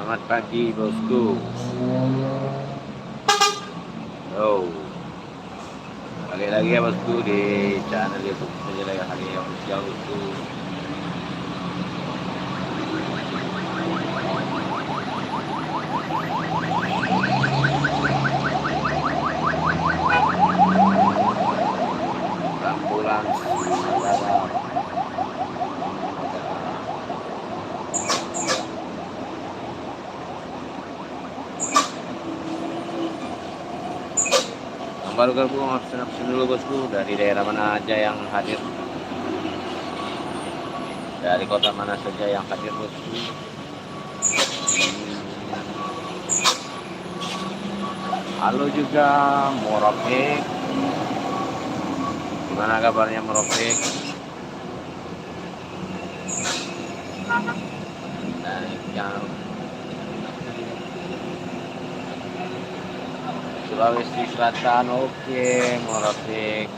Selamat pagi bosku. Oh, balik lagi ya bosku di channel YouTube penjelajah hari yang official bosku. Ambulans udara. Baru gabung absen dulu bosku, dari daerah mana aja yang hadir, dari kota mana saja yang hadir bosku. Halo juga Morofik, gimana kabarnya Morofik? Nah, yang Sulawesi Selatan, oke Morofik.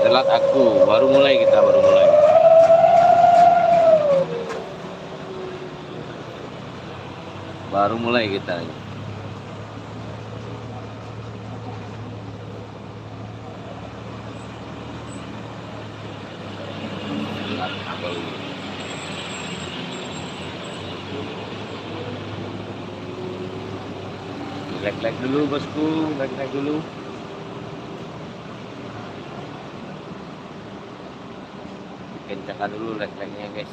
Telat aku, baru mulai kita. Telat aku. Like dulu bosku, like dulu. Kencangkan dulu like-nya guys.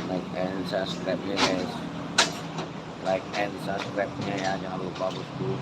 Like and subscribe-nya guys. Like and subscribe-nya ya, jangan lupa bosku.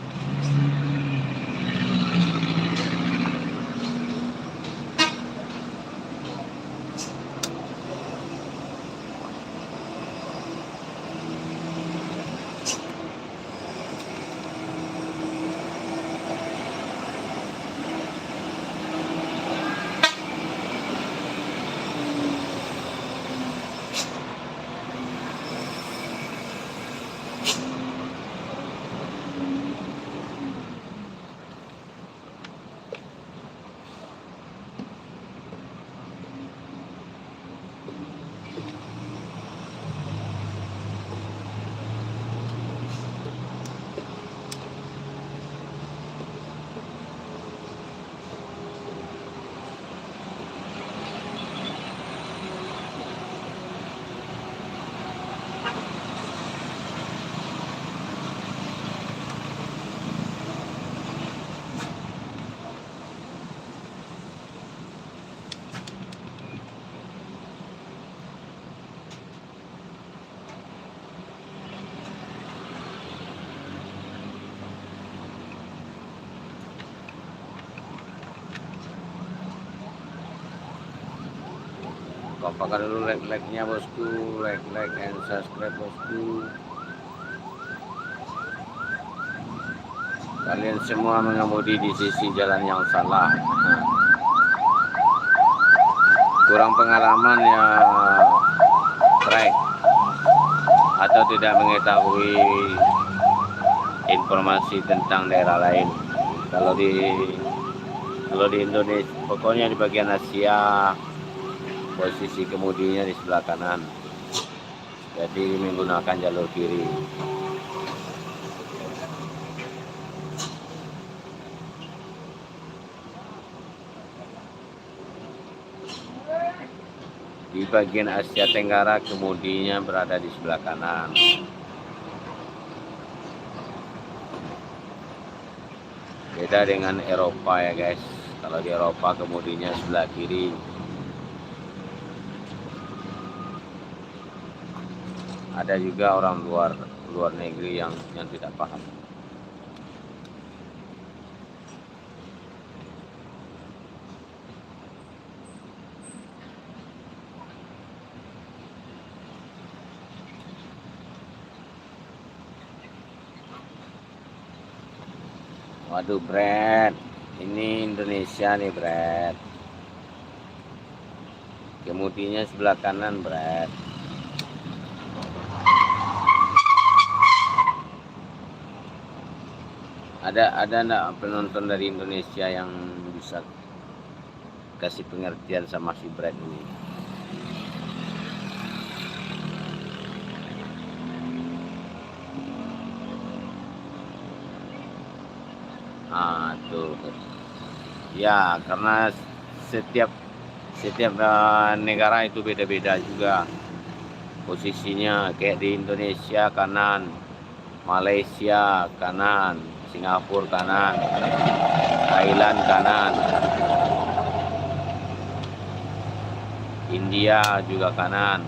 Kompakan dulu like-nya bosku, like and subscribe bosku. Kalian semua mengemudi di sisi jalan yang salah. Kurang pengalaman ya trek, atau tidak mengetahui informasi tentang daerah lain. Kalau di Indonesia, pokoknya di bagian Asia, posisi kemudinya di sebelah kanan, jadi menggunakan jalur kiri. Di bagian Asia Tenggara kemudinya berada di sebelah kanan. Beda dengan Eropa ya guys. Kalau di Eropa kemudinya sebelah kiri. Ada juga orang luar negeri yang tidak paham. Waduh, Brad. Ini Indonesia nih, Brad. Kemudinya sebelah kanan, Brad. Ada enggak penonton dari Indonesia yang bisa kasih pengertian sama si Brad ini? Tuh. Ya, karena setiap negara itu beda-beda juga posisinya. Kayak di Indonesia kanan, Malaysia kanan, Singapura kanan, Thailand kanan, India juga kanan.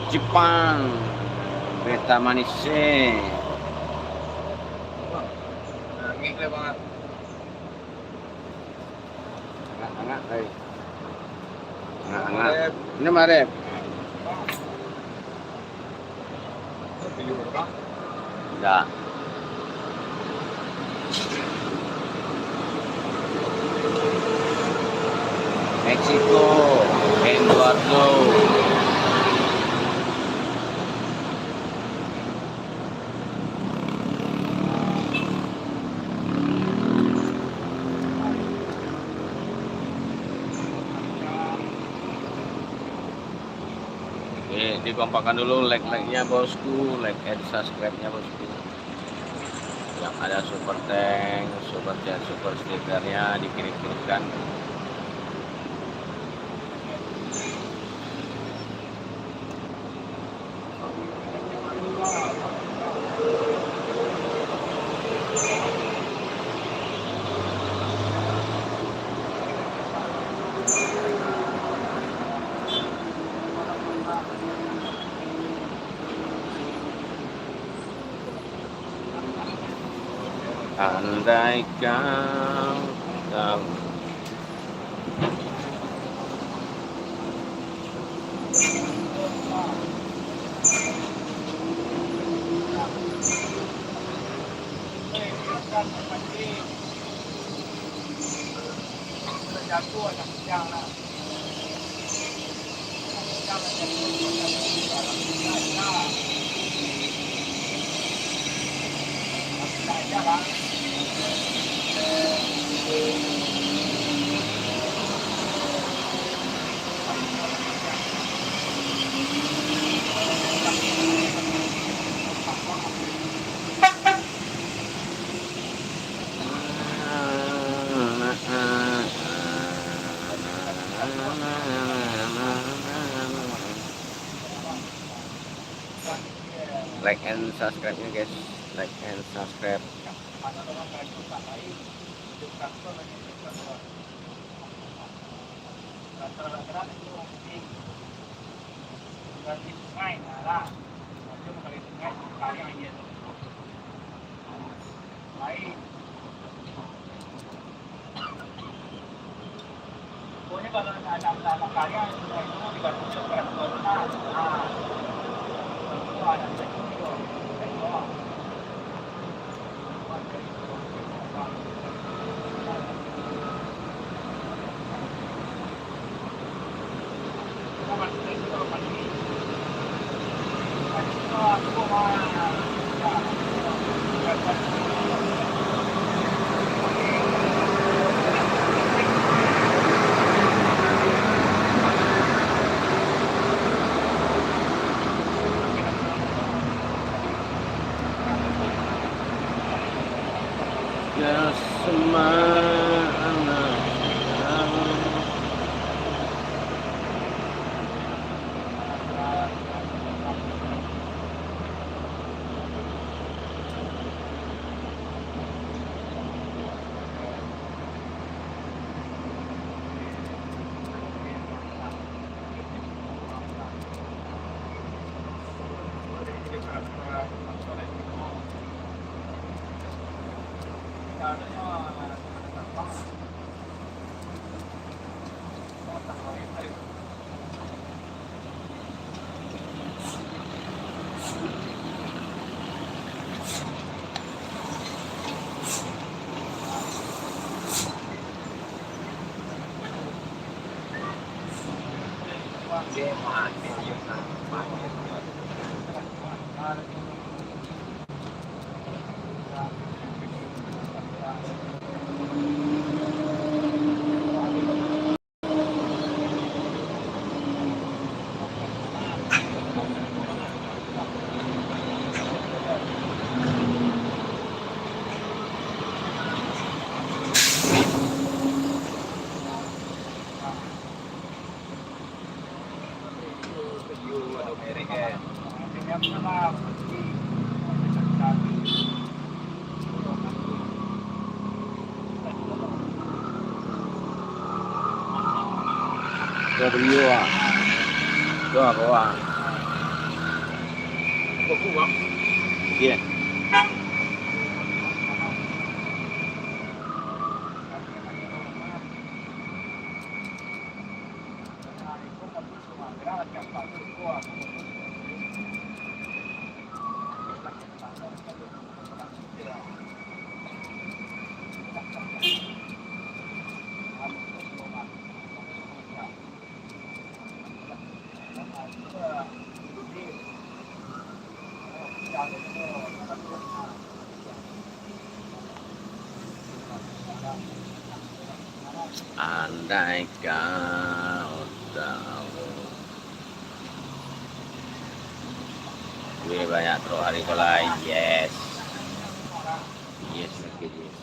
Jepang, peta manisnya. Hangat, hangat. Ini Marep. Enggak. Meksiko, Eduardo. Dikompakkan dulu like-nya bosku, like and subscribe-nya bosku. Yang ada super tank, super chat, super stikernya dikirim-kirimkan. Andai kau tahu. Like and subscribe-nya guys, like and subscribe. Pokoknya kalau ada karya itu dibantu Ya semana W à, đó là có à, kia, andai kau tahu. Gue banyak terus hari kolai, yes, yes, okay, yes.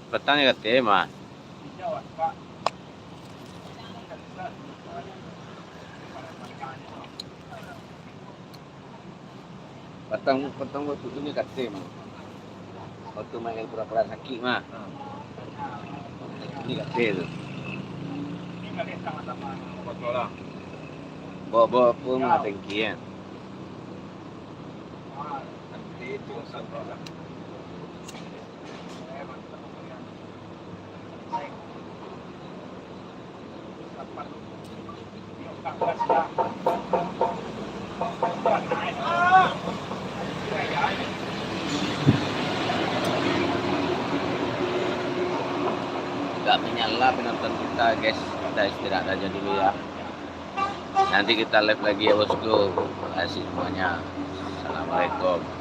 Petangnya ke tema. Petang waktu itu ni kat tema. Waktu main pura-pura sakit mah. Ini kat tema tu. Bawa apa mah tangki kan. Gak menyala penonton kita guys, kita istirahat aja dulu ya. Nanti kita live lagi ya bosku. Terima kasih semuanya. Assalamualaikum.